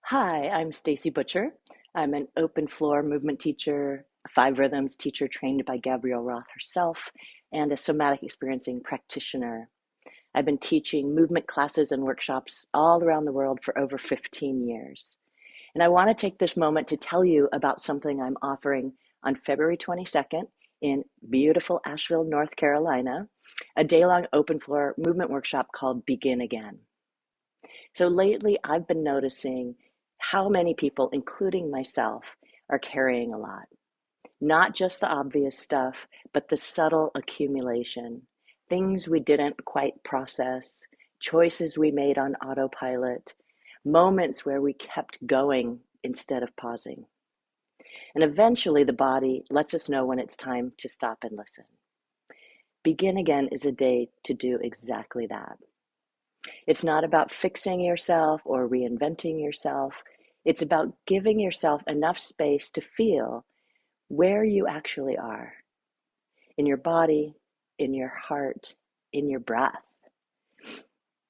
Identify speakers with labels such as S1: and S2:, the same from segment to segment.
S1: Hi, I'm Stacy Butcher. I'm an open floor movement teacher, a five rhythms teacher trained by Gabrielle Roth herself, and a somatic experiencing practitioner. I've been teaching movement classes and workshops all around the world for over 15 years. And I want to take this moment to tell you about something I'm offering on February 22nd in beautiful Asheville, North Carolina, a day-long open floor movement workshop called Begin Again. So lately, I've been noticing how many people, including myself, are carrying a lot. Not just the obvious stuff, but the subtle accumulation. Things we didn't quite process, choices we made on autopilot, moments where we kept going instead of pausing. And eventually, the body lets us know when it's time to stop and listen. Begin Again is a day to do exactly that. It's not about fixing yourself or reinventing yourself. It's about giving yourself enough space to feel where you actually are in your body, in your heart, in your breath,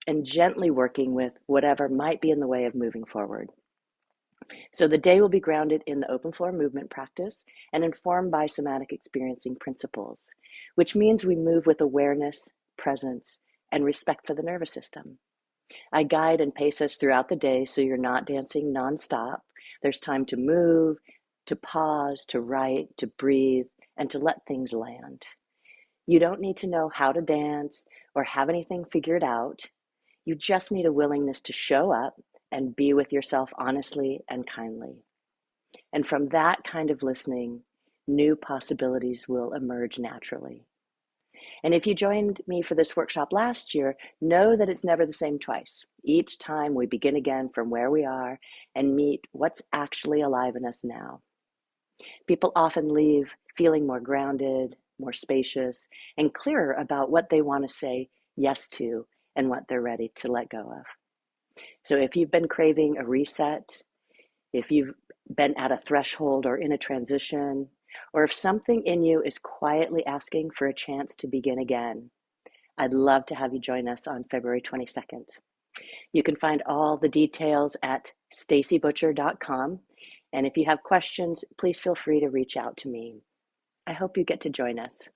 S1: and gently working with whatever might be in the way of moving forward. So the day will be grounded in the open floor movement practice and informed by somatic experiencing principles, which means we move with awareness, presence, and respect for the nervous system. I guide and pace us throughout the day so you're not dancing nonstop. There's time to move, to pause, to write, to breathe, and to let things land. You don't need to know how to dance or have anything figured out. You just need a willingness to show up and be with yourself honestly and kindly. And from that kind of listening, new possibilities will emerge naturally. And if you joined me for this workshop last year, know that it's never the same twice. Each time we begin again from where we are and meet what's actually alive in us now. People often leave feeling more grounded, more spacious, and clearer about what they want to say yes to and what they're ready to let go of. So if you've been craving a reset, if you've been at a threshold or in a transition, or if something in you is quietly asking for a chance to begin again, I'd love to have you join us on February 22nd. You can find all the details at stacybutcher.com. And if you have questions, please feel free to reach out to me. I hope you get to join us.